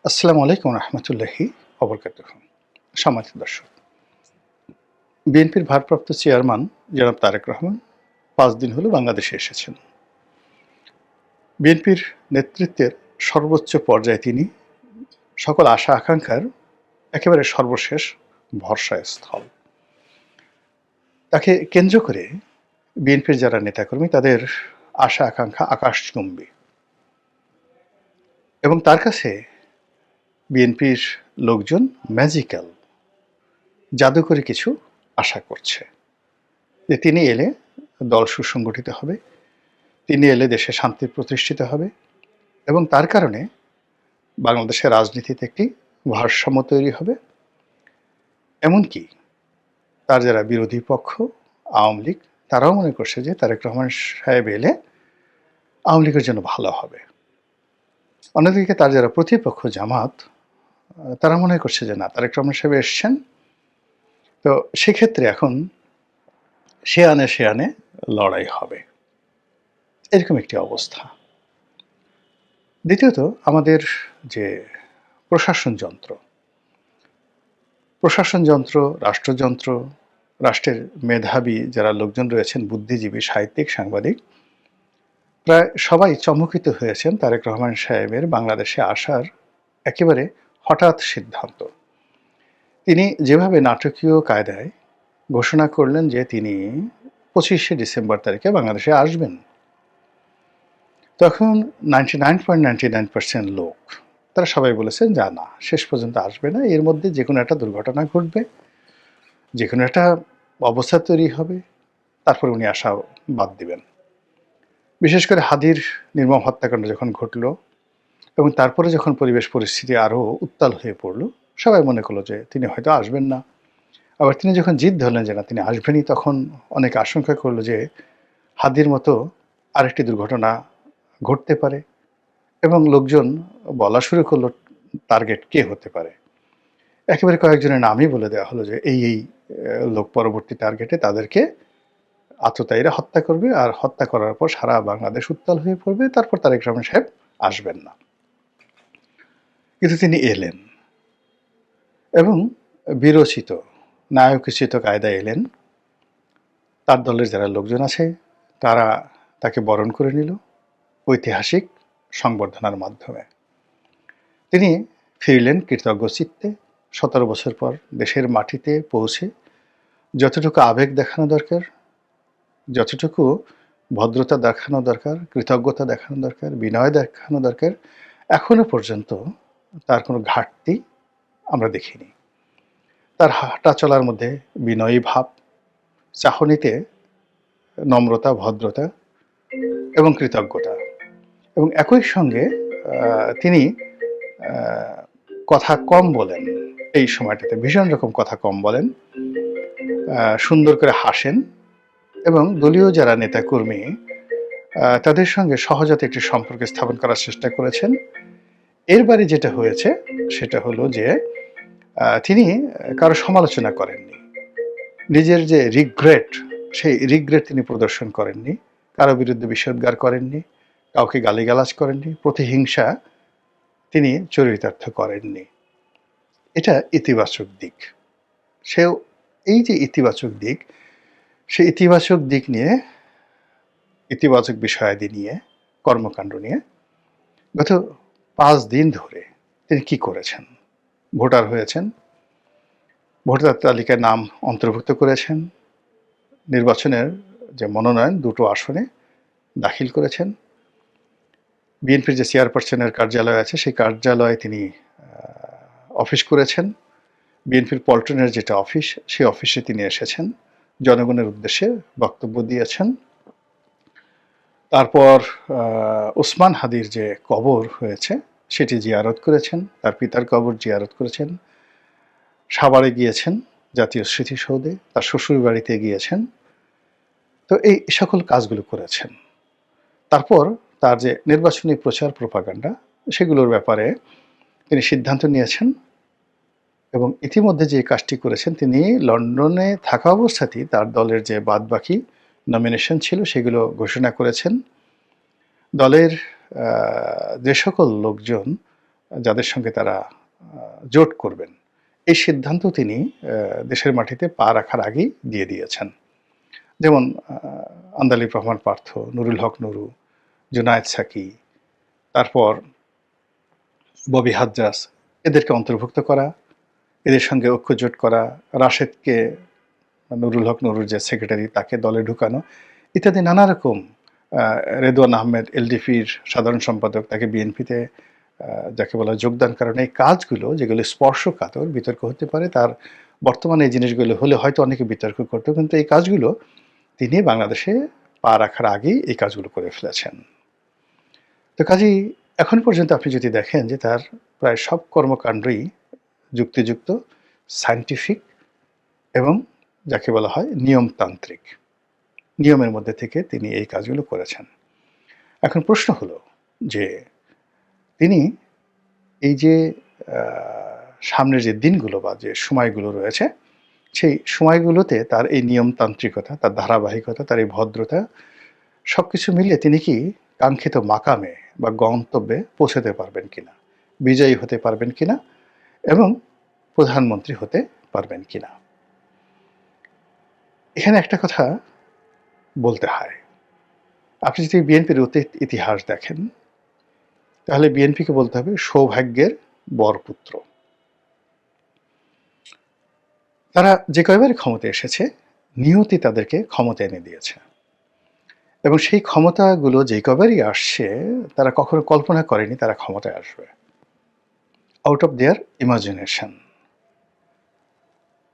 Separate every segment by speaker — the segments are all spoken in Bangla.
Speaker 1: আসসালামু আলাইকুম রহমতুল্লাহি অবরকাতুহ। সম্মানিত দর্শক, বিএনপির ভারপ্রাপ্ত চেয়ারম্যান জনাব তারেক রহমান ৫ দিন হলো বাংলাদেশে এসেছেন। বিএনপির নেতৃত্বের সর্বোচ্চ পর্যায়ে তিনি সকল আশা আকাঙ্ক্ষার একেবারে সর্বশেষ ভরসাস্থল। তাকে কেন্দ্র করে বিএনপির যারা নেতাকর্মী তাদের আশা আকাঙ্ক্ষা আকাশচুম্বী এবং তার কাছে বিএনপির লোকজন ম্যাজিক্যাল জাদুকরী কিছু আশা করছে যে তিনি এলে দল সুসংগঠিত হবে, তিনি এলে দেশে শান্তি প্রতিষ্ঠিত হবে এবং তার কারণে বাংলাদেশের রাজনীতিতে একটি ভারসাম্য তৈরি হবে। এমনকি তার যারা বিরোধী পক্ষ আওয়ামী লীগ তারাও মনে করছে যে তারেক রহমান সাহেব এলে আওয়ামী লীগের জন্য ভালো হবে। অন্যদিকে তার যারা প্রতিপক্ষ জামাত তারা মনে করছে যে না, তারেক রহমান সাহেব এসছেন, তো সেক্ষেত্রে এখন সে আনে লড়াই হবে, এরকম একটি অবস্থা। দ্বিতীয়ত আমাদের যে প্রশাসন যন্ত্র, রাষ্ট্রযন্ত্র, রাষ্ট্রের মেধাবী যারা লোকজন রয়েছেন, বুদ্ধিজীবী, সাহিত্যিক, সাংবাদিক, প্রায় সবাই চমকিত হয়েছেন তারেক রহমান সাহেবের বাংলাদেশে আসার একেবারে হঠাৎ সিদ্ধান্ত। তিনি যেভাবে নাটকীয় কায়দায় ঘোষণা করলেন যে তিনি 25শে ডিসেম্বর তারিখে বাংলাদেশে আসবেন, তখন 99.99% লোক তারা সবাই বলেছেন যা না, শেষ পর্যন্ত আসবে না, এর মধ্যে যে কোনো একটা দুর্ঘটনা ঘটবে, যে কোনো একটা অবস্থা তৈরি হবে, তারপরে উনি আসা বাদ দিবেন। বিশেষ করে হাদির নির্মম হত্যাকাণ্ড যখন ঘটল এবং তারপরে যখন পরিবেশ পরিস্থিতি আরও উত্তাল হয়ে পড়ল, সবাই মনে করলো যে তিনি হয়তো আসবেন না। আবার তিনি যখন জিদ ধরলেন যে না, তিনি আসবেনই, তখন অনেক আশঙ্কা করলো যে হাদির মতো আরেকটি দুর্ঘটনা ঘটতে পারে এবং লোকজন বলা শুরু করলো টার্গেট কে হতে পারে। একেবারে কয়েকজনের নামই বলে দেওয়া হলো যে এই লোক পরবর্তী টার্গেটে তাদেরকে আততায়ীরা হত্যা করবে, আর হত্যা করার পর সারা বাংলাদেশ উত্তাল হয়ে পড়বে, তারপর তারেক রহমান সাহেব আসবেন না। কিন্তু তিনি এলেন এবং বিরচিত নায়কোচিত কায়দায় এলেন। তার দলের যারা লোকজন আছে তারা তাকে বরণ করে নিল ঐতিহাসিক সংবর্ধনার মাধ্যমে। তিনি ফিরলেন কৃতজ্ঞ চিত্তে। 17 বছর পর দেশের মাটিতে পৌঁছে যতটুকু আবেগ দেখানো দরকার, যতটুকু ভদ্রতা দেখানো দরকার, কৃতজ্ঞতা দেখানো দরকার, বিনয় দেখানো দরকার, এখনো পর্যন্ত তার কোনো ঘাটতি আমরা দেখিনি। তার হাঁটা চলার মধ্যে বিনয়ী ভাব, চাহনিতে নম্রতা, ভদ্রতা এবং কৃতজ্ঞতা, এবং একই সঙ্গে তিনি কথা কম বলেন। এই সময়টাতে ভীষণ রকম কথা কম বলেন, সুন্দর করে হাসেন এবং দলীয় যারা নেতাকর্মী তাদের সঙ্গে সহজতে একটি সম্পর্ক স্থাপন করার চেষ্টা করেছেন। এর বাইরে যেটা হয়েছে সেটা হলো যে তিনি কারো সমালোচনা করেননি। নিজের যে রিগ্রেট, সেই রিগ্রেট তিনি প্রদর্শন করেননি, কারো বিরুদ্ধে বিষোদ্গার করেননি, কাউকে গালিগালাজ করেননি, প্রতিহিংসা তিনি চরিতার্থ করেননি। এটা ইতিবাচক দিক। সেও এই যে ইতিবাচক দিক, সেই ইতিবাচক দিক নিয়ে, ইতিবাচক বিষয়াদি নিয়ে, কর্মকাণ্ড নিয়ে গত 5 দিন ধরে তিনি কি করেছেন। ভোটার হয়েছেন, ভোটার তালিকায় নাম অন্তর্ভুক্ত করেছেন, নির্বাচনের যে মনোনয়ন 2টো আসনে দাখিল করেছেন, বিএনপির যে চেয়ারপারসনের কার্যালয় আছে সেই কার্যালয়ে তিনি অফিস করেছেন, বিএনপির পল্টনের যেটা অফিস সেই অফিসে তিনি এসেছেন, জনগণের উদ্দেশ্যে বক্তব্য দিয়েছেন। তারপর ওসমান হাদির যে কবর হয়েছে সেটি জিয়ারত করেছেন, তার পিতার কবর জিয়ারত করেছেন, সাভারে গিয়েছেন, জাতীয় স্মৃতিসৌধে, তার শ্বশুর বাড়িতে গিয়েছেন। তো এই সকল কাজগুলো করেছেন। তারপর তার যে নির্বাচনী প্রচার প্রপাগান্ডা সেগুলোর ব্যাপারে তিনি সিদ্ধান্ত নিয়েছেন এবং ইতিমধ্যে যে কাজটি করেছেন, তিনি লন্ডনে থাকা অবস্থাতেই তার দলের যে বাদবাকি নমিনেশন ছিল সেগুলো ঘোষণা করেছেন। দলের যে সকল লোকজন যাদের সঙ্গে তারা জোট করবেন, এই সিদ্ধান্ত তিনি দেশের মাটিতে পা রাখার আগেই দিয়ে দিয়েছেন। যেমন আন্দালিব রহমান পার্থ, নুরুল হক নুরু, জুনায়েদ সাকি, তারপর ববি হাজ্জাজ, এদেরকে অন্তর্ভুক্ত করা, এদের সঙ্গে ঐক্যজোট করা, রাশেদকে, নুরুল হক নুরুর যে সেক্রেটারি, তাকে দলে ঢুকানো, ইত্যাদি নানা রকম। রেদওয়ান আহমেদ এলডিপির সাধারণ সম্পাদক, তাকে বিএনপিতে যাকে বলা যোগদান করানো, এই কাজগুলো যেগুলো স্পর্শকাতর, বিতর্ক হতে পারে, তার বর্তমানে এই জিনিসগুলো হলে হয়তো অনেকে বিতর্ক করতো, কিন্তু এই কাজগুলো তিনি বাংলাদেশে পা রাখার আগেই এই কাজগুলো করে ফেলেছেন। তো কাজেই এখন পর্যন্ত আপনি যদি দেখেন যে তার প্রায় সব কর্মকাণ্ডই যুক্তিযুক্ত, সায়েন্টিফিক এবং যাকে বলা হয় নিয়মতান্ত্রিক, নিয়মের মধ্যে থেকে তিনি এই কাজগুলো করেছেন। এখন প্রশ্ন হলো যে তিনি এই যে সামনের যে দিনগুলো বা যে সময়গুলো রয়েছে, সেই সময়গুলোতে তার এই নিয়মতান্ত্রিকতা, তার ধারাবাহিকতা, তার এই ভদ্রতা, সব কিছু মিলিয়ে তিনি কি কাঙ্ক্ষিত মাকামে বা গন্তব্যে পৌঁছাতে পারবেন কিনা, বিজয়ী হতে পারবেন কিনা এবং প্রধানমন্ত্রী হতে পারবেন কিনা। এখানে একটা কথা বলতে হয়, আপনি যদি বিএনপির অতীত ইতিহাস দেখেন, তাহলে বিএনপিকে বলতে হবে সৌভাগ্যের বরপুত্র। তারা যে কয়বারই ক্ষমতায় এসেছে, নিয়তি তাদেরকে ক্ষমতা এনে দিয়েছে, এবং সেই ক্ষমতাগুলো যে কয়বারই আসছে, তারা কখনো কল্পনা করেনি তারা ক্ষমতায় আসবে, আউট অফ দেয়ার ইমাজিনেশন।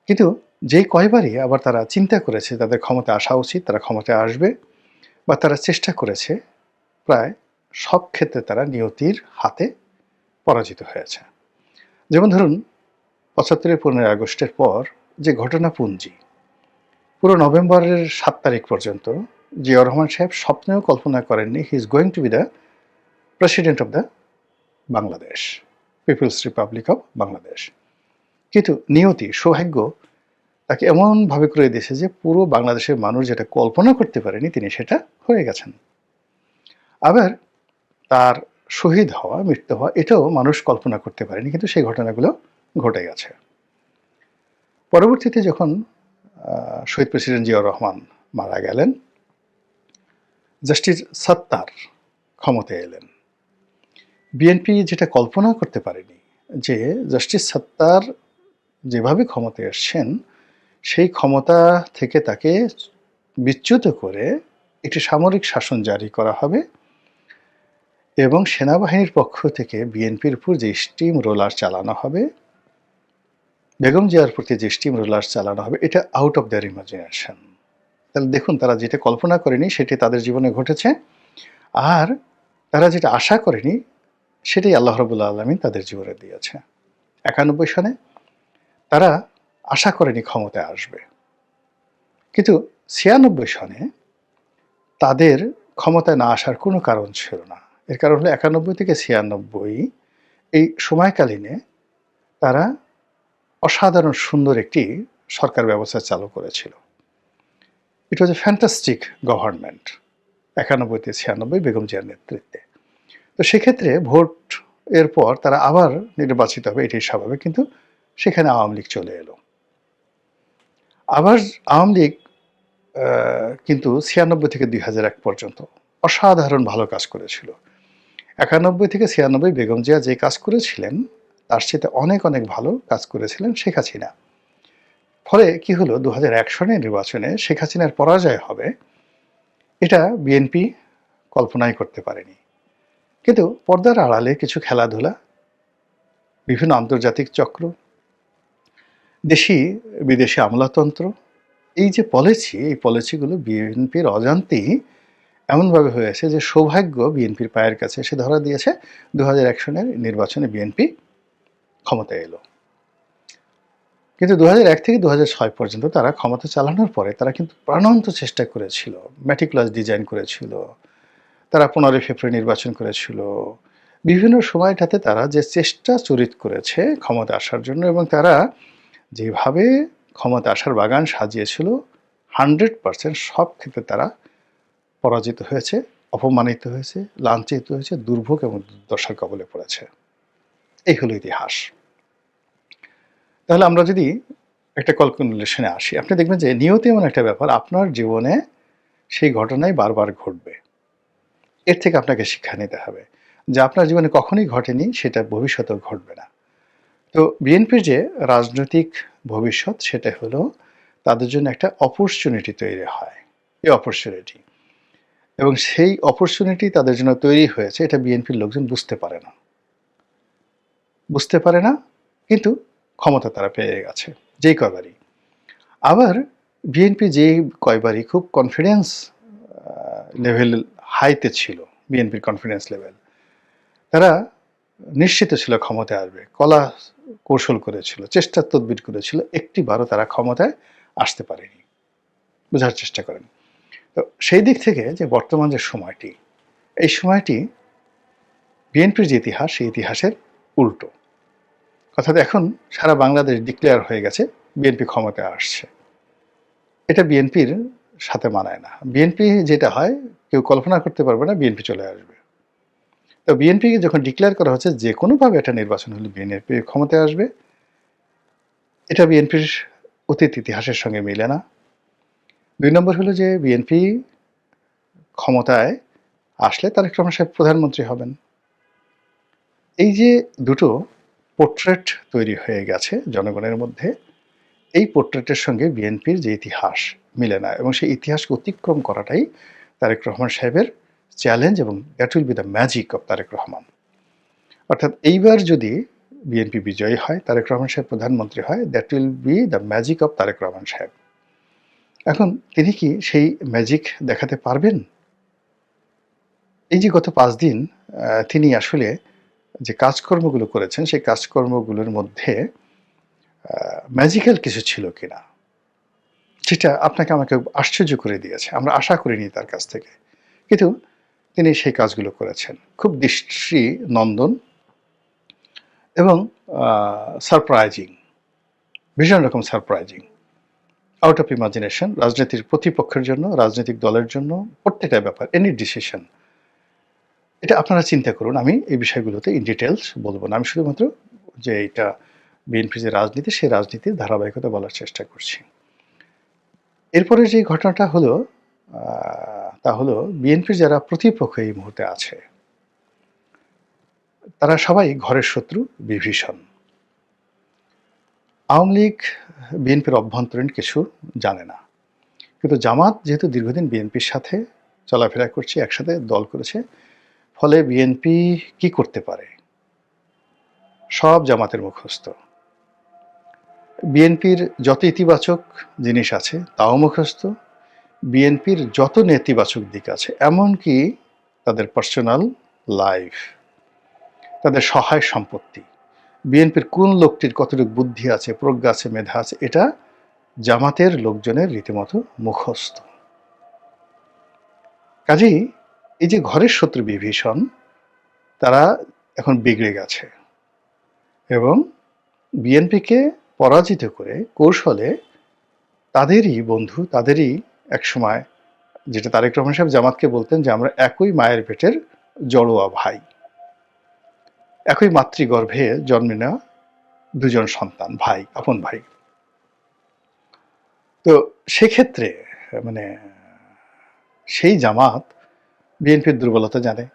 Speaker 1: কিন্তু যেই কয়বারই আবার তারা চিন্তা করেছে তাদের ক্ষমতা আসা উচিত, তারা ক্ষমতায় আসবে, বা তারা চেষ্টা করেছে, প্রায় সব ক্ষেত্রে তারা নিয়তির হাতে পরাজিত হয়েছে। যেমন ধরুন ৭৫-এর ১৫ই আগস্টের পর যে ঘটনাপুঞ্জি, পুরো নভেম্বরের ৭ তারিখ পর্যন্ত জিয়াউর রহমান সাহেব স্বপ্নেও কল্পনা করেননি he is going to be the president of the Bangladesh, people's republic of Bangladesh. কিন্তু নিয়তি, সৌভাগ্য তাকে এমনভাবে করে দিয়েছে যে পুরো বাংলাদেশের মানুষ যেটা কল্পনা করতে পারেনি, তিনি সেটা হয়ে গেছেন। আবার তার শহীদ হওয়া, মৃত্যু হওয়া, এটাও মানুষ কল্পনা করতে পারেনি, কিন্তু সেই ঘটনাগুলো ঘটে গেছে। পরবর্তীতে যখন শহীদ প্রেসিডেন্ট জিয়াউর রহমান মারা গেলেন, জাস্টিস সত্তার ক্ষমতায় এলেন। বিএনপি যেটা কল্পনা করতে পারেনি যে জাস্টিস সত্তার যেভাবে ক্ষমতায় এসছেন, সেই ক্ষমতা থেকে তাকে বিচ্যুত করে একটি সামরিক শাসন জারি করা হবে, এবং সেনাবাহিনীর পক্ষ থেকে বিএনপির উপর যে স্টিম রোলার চালানো হবে, বেগম জিয়ার প্রতি যে স্টিম রোলার চালানো হবে, এটা আউট অফ দেয়ার ইমাজিনেশন। তাহলে দেখুন, তারা যেটা কল্পনা করেনি সেটি তাদের জীবনে ঘটেছে, আর তারা যেটা আশা করেনি সেটাই আল্লাহ রাব্বুল আলামিন তাদের জীবনে দিয়েছে। ৯১ সনে তারা আশা করেনি ক্ষমতায় আসবে, কিন্তু ৯৬ সনে তাদের ক্ষমতায় না আসার কোনো কারণ ছিল না। এর কারণ হলো ৯১ থেকে ৯৬ এই সময়কালীনে তারা অসাধারণ সুন্দর একটি সরকার ব্যবস্থা চালু করেছিল। ইট ওয়াজ এ ফ্যান্টাস্টিক গভর্নমেন্ট ৯১ থেকে ৯৬ বেগম জিয়ার নেতৃত্বে। তো সেক্ষেত্রে ভোট এর পর তারা আবার নির্বাচিত হবে, এটাই স্বাভাবিক, কিন্তু সেখানে আওয়ামী লীগ চলে এলো। আবার আওয়ামী লীগ কিন্তু ৯৬ থেকে ২০০১ পর্যন্ত অসাধারণ ভালো কাজ করেছিল। ৯১ থেকে ৯৬ বেগম জিয়া যে কাজ করেছিলেন, তার সাথে অনেক অনেক ভালো কাজ করেছিলেন শেখ হাসিনা। ফলে কি হলো, ২০০১ সনের নির্বাচনে শেখ হাসিনার পরাজয় হবে, এটা বিএনপি কল্পনাই করতে পারেনি। কিন্তু পর্দার আড়ালে কিছু খেলাধুলা, বিভিন্ন আন্তর্জাতিক চক্র, দেশি বিদেশি আমলাতন্ত্র, এই যে পলিসি, এই পলিসিগুলো বিএনপির অজান্তেই এমনভাবে হয়েছে যে সৌভাগ্য বিএনপির পায়ের কাছে এসে ধরা দিয়েছে। ২০০১ সনের নির্বাচনে বিএনপি ক্ষমতায় এলো। কিন্তু ২০০১ থেকে ২০০৬ পর্যন্ত তারা ক্ষমতা চালানোর পরে তারা কিন্তু প্রাণান্ত চেষ্টা করেছিল, মেটিকুলাস ডিজাইন করেছিল, তারা ১৫ ফেব্রুয়ারি নির্বাচন করেছিল। বিভিন্ন সময়টাতে তারা যে চেষ্টা চরিত করেছে ক্ষমতা আসার জন্য, এবং তারা যেভাবে ক্ষমতা আসার বাগান সাজিয়েছিল, 100% সব ক্ষেত্রে তারা পরাজিত হয়েছে, অপমানিত হয়েছে, লাঞ্ছিত হয়েছে, দুর্ভোগ এবং দুর্দশার কবলে পড়েছে। এই হলো ইতিহাস। তাহলে আমরা যদি একটা ক্যালকুলেশনে আসি, আপনি দেখবেন যে নিয়তি এমন একটা ব্যাপার, আপনার জীবনে সেই ঘটনাই বারবার ঘটবে। এর থেকে আপনাকে শিক্ষা নিতে হবে। যা আপনার জীবনে কখনোই ঘটেনি সেটা ভবিষ্যতেও ঘটবে না। তো বিএনপির যে রাজনৈতিক ভবিষ্যৎ সেটা হলো তাদের জন্য একটা অপরচুনিটি তৈরি হয়। এই অপরচুনিটি এবং সেই অপরচুনিটি তাদের জন্য তৈরি হয়েছে এটা বিএনপির লোকজন বুঝতে পারে না। বুঝতে পারে না কিন্তু ক্ষমতা তারা পেয়ে গেছে যেই কয়বারই। আবার বিএনপি যেই কয়বারই খুব কনফিডেন্স লেভেল হাইতে ছিল, বিএনপির কনফিডেন্স লেভেল, তারা নিশ্চিত ছিল ক্ষমতায় আসবে, কলা কৌশল করেছিল, চেষ্টার তদবির করেছিল, একটিবারও তারা ক্ষমতায় আসতে পারেনি। বোঝার চেষ্টা করেন। তো সেই দিক থেকে যে বর্তমান যে সময়টি, এই সময়টি বিএনপির যে ইতিহাস সেই ইতিহাসের উল্টো। অর্থাৎ এখন সারা বাংলাদেশ ডিক্লেয়ার হয়ে গেছে বিএনপি ক্ষমতায় আসছে। এটা বিএনপির সাথে মানায় না। বিএনপি যেটা হয় কেউ কল্পনা করতে পারবে না বিএনপি চলে আসবে। তো বিএনপিকে যখন ডিক্লেয়ার করা হচ্ছে যে কোনোভাবে একটা নির্বাচন হলে বিএনপি ক্ষমতায় আসবে, এটা বিএনপির অতীত ইতিহাসের সঙ্গে মিলে না। ২ নম্বর হলো যে বিএনপি ক্ষমতায় আসলে তারেক রহমান সাহেব প্রধানমন্ত্রী হবেন। এই যে দুটো পোর্ট্রেট তৈরি হয়ে গেছে জনগণের মধ্যে, এই পোর্ট্রেটের সঙ্গে বিএনপির যে ইতিহাস মিলে না এবং সেই ইতিহাসকে অতিক্রম করাটাই তারেক রহমান সাহেবের চ্যালেঞ্জ এবং that will be the magic of Tarique Rahman. অর্থাৎ এইবার যদি বিএনপি বিজয়ী হয়, তারেক রহমান সাহেব প্রধানমন্ত্রী হয়, that will be the magic of Tarique Rahman সাহেব। এখন তিনি কি সেই ম্যাজিক দেখাতে পারবেন? এই যে গত ৫ দিন তিনি আসলে যে কাজকর্মগুলো করেছেন সেই কাজকর্মগুলোর মধ্যে ম্যাজিক্যাল কিছু ছিল কিনা যেটা আপনাকে আমাকে আশ্চর্য করে দিয়েছে। আমরা আশা করিনি তার কাছ থেকে, কিন্তু তিনি সেই কাজগুলো করেছেন খুব দৃষ্টি নন্দন এবং সারপ্রাইজিং, ভীষণ রকম সারপ্রাইজিং, আউট অফ ইমাজিনেশন। রাজনীতির প্রতিপক্ষের জন্য, রাজনৈতিক দলের জন্য প্রত্যেকটা ব্যাপার, এনি ডিসিশন, এটা আপনারা চিন্তা করুন। আমি এই বিষয়গুলোতে ইন ডিটেলস বলবো না, আমি শুধুমাত্র যে এটা বিএনপি যে রাজনীতি সেই রাজনীতির ধারাবাহিকতা বলার চেষ্টা করছি। এরপরে যে ঘটনাটা হলো তা হলো বিএনপির যারা প্রতিপক্ষ এই মুহূর্তে আছে তারা সবাই ঘরের শত্রু বিভীষণ। আওয়ামী লীগ বিএনপির অভ্যন্তরীণ কিছু জানে না, কিন্তু জামাত যেহেতু দীর্ঘদিন বিএনপির সাথে চলাফেরা করছে, একসাথে দল করেছে, ফলে বিএনপি কি করতে পারে সব জামাতের মুখস্থ। বিএনপির যত ইতিবাচক জিনিস আছে তাও মুখস্থ, বিএনপির যত নেতিবাচক দিক আছে, এমনকি তাদের পার্সোনাল লাইফ, তাদের সহায় সম্পত্তি, বিএনপির কোন লোকটির কতটুকু বুদ্ধি আছে, প্রজ্ঞা আছে, মেধা আছে, এটা জামাতের লোকজনের রীতিমতো মুখস্থ। কাজেই এই যে ঘরের শত্রু বিভীষণ, তারা এখন বিগড়ে গেছে এবং বিএনপিকে পরাজিত করে কৌশলে তাদেরই বন্ধু, তাদেরই একসময়, যেটা তারেক রহমান সাহেব জামাতকে বলতেন যে আমরা একই মায়ের পেটের জড়োয়া ভাই, একই মাতৃগর্ভে জন্মে নেওয়া দুজন সন্তান, ভাই, আপন ভাই। তো সেক্ষেত্রে মানে সেই জামাত বিএনপির দুর্বলতা জানে,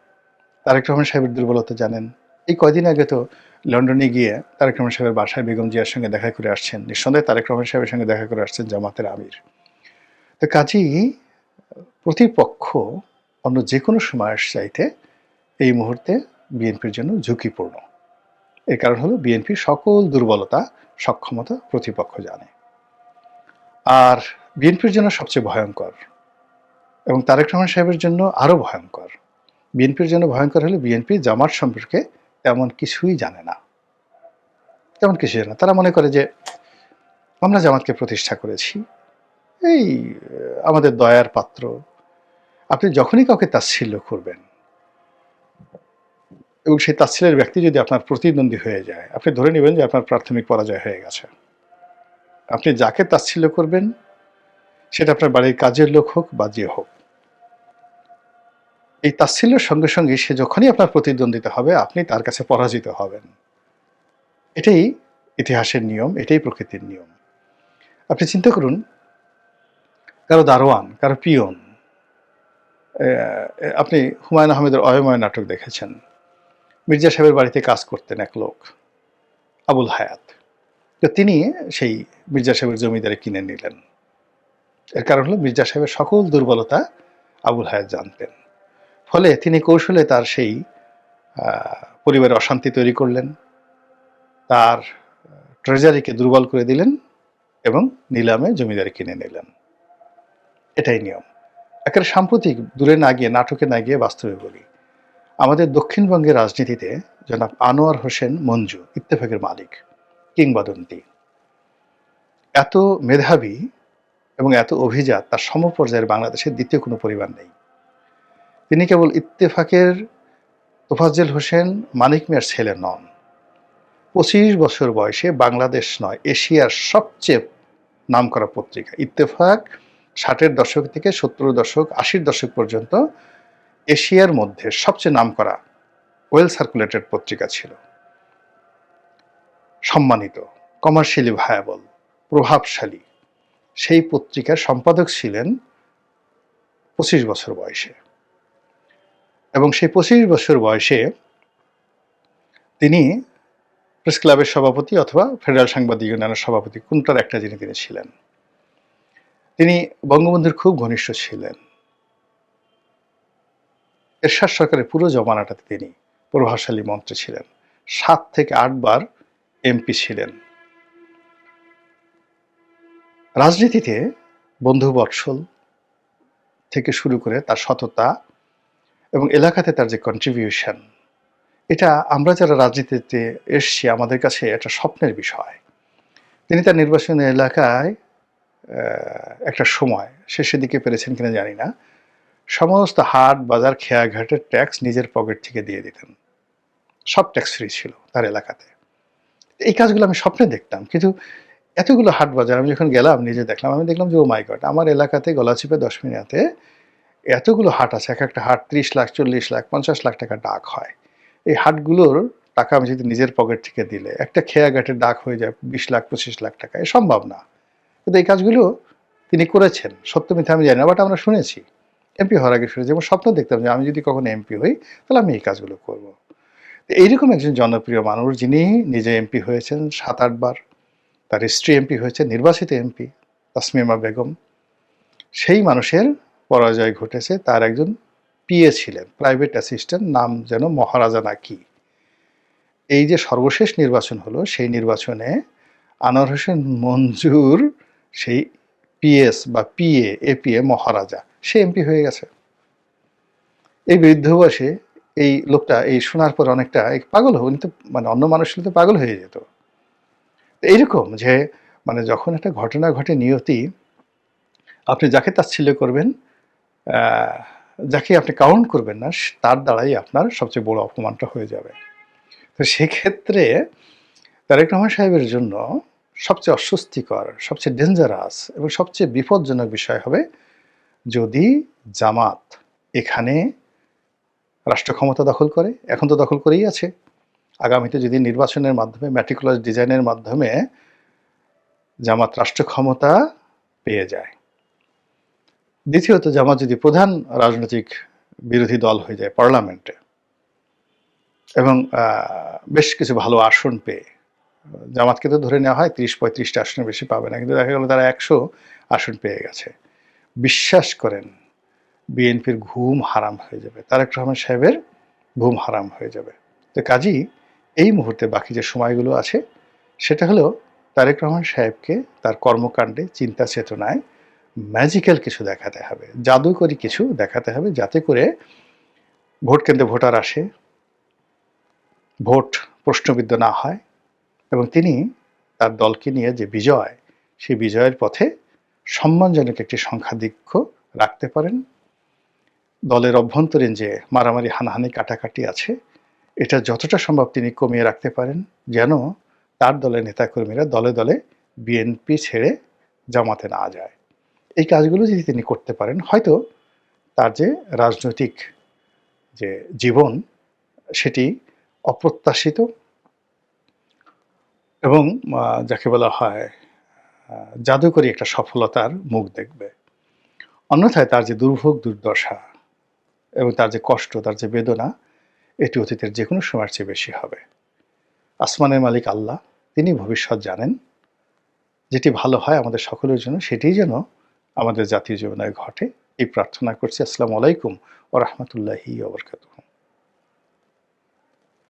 Speaker 1: তারেক রহমান সাহেবের দুর্বলতা জানেন। এই কয়দিন আগে তো লন্ডনে গিয়ে তারেক রহমান সাহেবের বাসায় বেগম জিয়ার সঙ্গে দেখা করে আসছেন, নিঃসন্দেহে তারেক রহমান সাহেবের সঙ্গে দেখা করে আসছেন জামাতের আমির। তো কাজেই প্রতিপক্ষ অন্য যে কোনো সময়ের চাইতে এই মুহূর্তে বিএনপির জন্য ঝুঁকিপূর্ণ। এর কারণ হলো বিএনপির সকল দুর্বলতা, সক্ষমতা প্রতিপক্ষ জানে। আর বিএনপির জন্য সবচেয়ে ভয়ঙ্কর এবং তারেক রহমান সাহেবের জন্য আরও ভয়ঙ্কর, বিএনপির জন্য ভয়ঙ্কর হলে বিএনপি জামাত সম্পর্কে তেমন কিছুই জানে না, তেমন কিছু জানে না। তারা মনে করে যে আমরা জামাতকে প্রতিষ্ঠা করেছি, এই আমাদের দয়ার পাত্র। আপনি যখনই কাউকে তাচ্ছিল্য করবেন এবং সেই তাচ্ছিল্যের ব্যক্তি যদি আপনার প্রতিদ্বন্দ্বী হয়ে যায়, আপনি ধরে নেবেন যে আপনার প্রাথমিক পরাজয় হয়ে গেছে। আপনি যাকে তাচ্ছিল্য করবেন সেটা আপনার বাড়ির কাজের লোক হোক বা যে হোক, এই তাচ্ছিল্যের সঙ্গে সঙ্গে সে যখনই আপনার প্রতিদ্বন্দ্বিতা হবে আপনি তার কাছে পরাজিত হবেন। এটাই ইতিহাসের নিয়ম, এটাই প্রকৃতির নিয়ম। আপনি চিন্তা করুন, কারো দারোয়ান, কারো পিয়ন, আপনি হুমায়ুন আহমেদের অয়ময় নাটক দেখেছেন। মির্জা সাহেবের বাড়িতে কাজ করতেন এক লোক, আবুল হায়াত। তো তিনি সেই মির্জা সাহেবের জমিদারি কিনে নিলেন। এর কারণ হলো মির্জা সাহেবের সকল দুর্বলতা আবুল হায়াত জানতেন। ফলে তিনি কৌশলে তার সেই পরিবারে অশান্তি তৈরি করলেন, তার ট্রেজারিকে দুর্বল করে দিলেন এবং নিলামে জমিদারি কিনে নিলেন। এটাই নিয়ম। একেবারে সাম্প্রতিক, দূরে না গিয়ে, নাটকে না গিয়ে বাস্তবে বলি, আমাদের দক্ষিণবঙ্গের রাজনীতিতে জনাব আনোয়ার হোসেন মঞ্জু, ইত্তেফাকের মালিক, কিংবদন্তি, এত মেধাবী এবং এত অভিজাত, তার সমপর্যায়ের বাংলাদেশের দ্বিতীয় কোনো পরিবার নেই। তিনি কেবল ইত্তেফাকের তোফাজ্জল হোসেন মানিক মিয়ার ছেলে নন। 25 বছর বয়সে বাংলাদেশ নয়, এশিয়ার সবচেয়ে নামকরা পত্রিকা ইত্তেফাক 60-এর দশক থেকে 70-এর দশক, 80-এর দশক পর্যন্ত এশিয়ার মধ্যে সবচেয়ে নামকরা ওয়েল সার্কুলেটেড পত্রিকা ছিল। সম্মানিত, কমার্শিয়ালি ভায়াবল, প্রভাবশালী সেই পত্রিকার সম্পাদক ছিলেন 25 বছর বয়সে। এবং সেই 25 বছর বয়সে তিনি প্রেস ক্লাবের সভাপতি অথবা ফেডারেল সাংবাদিক ইউনিয়নের সভাপতি, কোনটার একটা যিনি তিনি ছিলেন। তিনি বঙ্গবন্ধুর খুব ঘনিষ্ঠ ছিলেন। এরশাদ সরকারের পুরো জমানাটাতে তিনি প্রভাবশালী মন্ত্রী ছিলেন। 7 থেকে 8 বার এমপি ছিলেন। রাজনীতিতে বন্ধুবৎসল থেকে শুরু করে তার সততা এবং এলাকাতে তার যে কন্ট্রিবিউশন, এটা আমরা যারা রাজনীতিতে এসছি আমাদের কাছে একটা স্বপ্নের বিষয়। তিনি তার নির্বাচনী এলাকায় একটা সময় শেষের দিকে পেরেছেন কিনা জানি না, সমস্ত হাট বাজার খেয়াঘাটের ট্যাক্স নিজের পকেট থেকে দিয়ে দিতেন। সব ট্যাক্স ফ্রি ছিল তার এলাকাতে। এই কাজগুলো আমি স্বপ্নে দেখতাম, কিন্তু এতগুলো হাট বাজার আমি যখন গেলাম নিজে দেখলাম, আমি দেখলাম যে ও মাই গড, আমার এলাকাতে গলাচিপে 10 মিনিটে এতগুলো হাট আছে। এক একটা হাট 30 লাখ, 40 লাখ, 50 লাখ টাকা ডাক হয়। এই হাটগুলোর টাকা আমি যদি নিজের পকেট থেকে দিলে একটা খেয়াঘাটের ডাক হয়ে যায় 20 লাখ, 25 লাখ টাকা, এ সম্ভব না। কিন্তু এই কাজগুলো তিনি করেছেন, সত্য মিথ্যা আমি জানি না, বাট আমরা শুনেছি। এমপি হওয়ার আগে শুনেছি, এবং স্বপ্ন দেখতাম যে আমি যদি কখনো এমপি হই তাহলে আমি এই কাজগুলো করব। এইরকম একজন জনপ্রিয় মানুষ, যিনি নিজে এমপি হয়েছেন 7-8 বার, তার স্ত্রী এমপি হয়েছে, নির্বাচিত এমপি তাসমিমা বেগম, সেই মানুষের পরাজয় ঘটেছে। তার একজন পিএ ছিলেন, প্রাইভেট অ্যাসিস্ট্যান্ট, নাম যেন মহারাজা না কি। এই যে সর্বশেষ নির্বাচন হলো, সেই নির্বাচনে আনোয়ার হোসেন মঞ্জুর সেই পিএস বা পিএ, এপিএ মহারাজা, সে এমপি হয়ে গেছে। এই বৃদ্ধ বয়সে এই লোকটা এই শোনার পর অনেকটা পাগল হয়ে, উনি তো মানে অন্য মানুষ হলে তো পাগল হয়ে যেত। এইরকম যে মানে যখন একটা ঘটনা ঘটে নিয়তি, আপনি যাকে তাচ্ছিল্য করবেন, যাকে আপনি কাউন্ট করবেন না, তার দ্বারাই আপনার সবচেয়ে বড় অপমানটা হয়ে যাবে। তো সেক্ষেত্রে তারেক রহমান সাহেবের জন্য সবচেয়ে অস্বস্তিকর, সবচেয়ে ডেঞ্জারাস এবং সবচেয়ে বিপজ্জনক বিষয় হবে যদি জামাত এখানে রাষ্ট্র ক্ষমতা দখল করে। এখন তো দখল করেই আছে। আগামীতে যদি নির্বাচনের মাধ্যমে, ম্যাটিকুলাস ডিজাইনের মাধ্যমে জামাত রাষ্ট্র ক্ষমতা পেয়ে যায়। দ্বিতীয়ত, জামাত যদি প্রধান রাজনৈতিক বিরোধী দল হয়ে যায় পার্লামেন্টে এবং বেশ কিছু ভালো আসন পেয়ে, জামাতকে তো ধরে নেওয়া হয় 30-35টা আসনের বেশি পাবে না, কিন্তু দেখা গেল তারা 100 আসন পেয়ে গেছে। বিশ্বাস করেন, বিএনপির ঘুম হারাম হয়ে যাবে, তারেক রহমান সাহেবের ঘুম হারাম হয়ে যাবে। তো কাজেই এই মুহূর্তে বাকি যে সময়গুলো আছে, সেটা হলো তারেক রহমান সাহেবকে তার কর্মকাণ্ডে, চিন্তা চেতনায় ম্যাজিক্যাল কিছু দেখাতে হবে, জাদুকরী কিছু দেখাতে হবে, যাতে করে ভোট কেন্দ্রে ভোটার আসে, ভোট প্রশ্নবিদ্ধ না হয় এবং তিনি তার দলকে নিয়ে যে বিজয়, সেই বিজয়ের পথে সম্মানজনক একটি সংখ্যাধিক্য রাখতে পারেন। দলের অভ্যন্তরীণ যে মারামারি, হানাহানি, কাটাকাটি আছে, এটা যতটা সম্ভব তিনি কমিয়ে রাখতে পারেন, যেন তার দলের নেতাকর্মীরা দলে দলে বিএনপি ছেড়ে জামাতে না যায়। এই কাজগুলো যদি তিনি করতে পারেন, হয়তো তার যে রাজনৈতিক যে জীবন, সেটি অপ্রত্যাশিত এবং যাকে বলা হয় জাদুকরী একটা সফলতার মুখ দেখবে। অন্যথায় তার যে দুর্ভোগ দুর্দশা এবং তার যে কষ্ট, তার যে বেদনা, এটি অতীতের যেকোনো সময়ের চেয়ে বেশি হবে। আসমানের মালিক আল্লাহ, তিনি ভবিষ্যৎ জানেন। যেটি ভালো হয় আমাদের সকলের জন্য, সেটিই যেন আমাদের জাতীয় জীবনে ঘটে, এই প্রার্থনা করছি। আসসালামু আলাইকুম ওয়া রাহমাতুল্লাহি ওয়া বারাকাতুহু।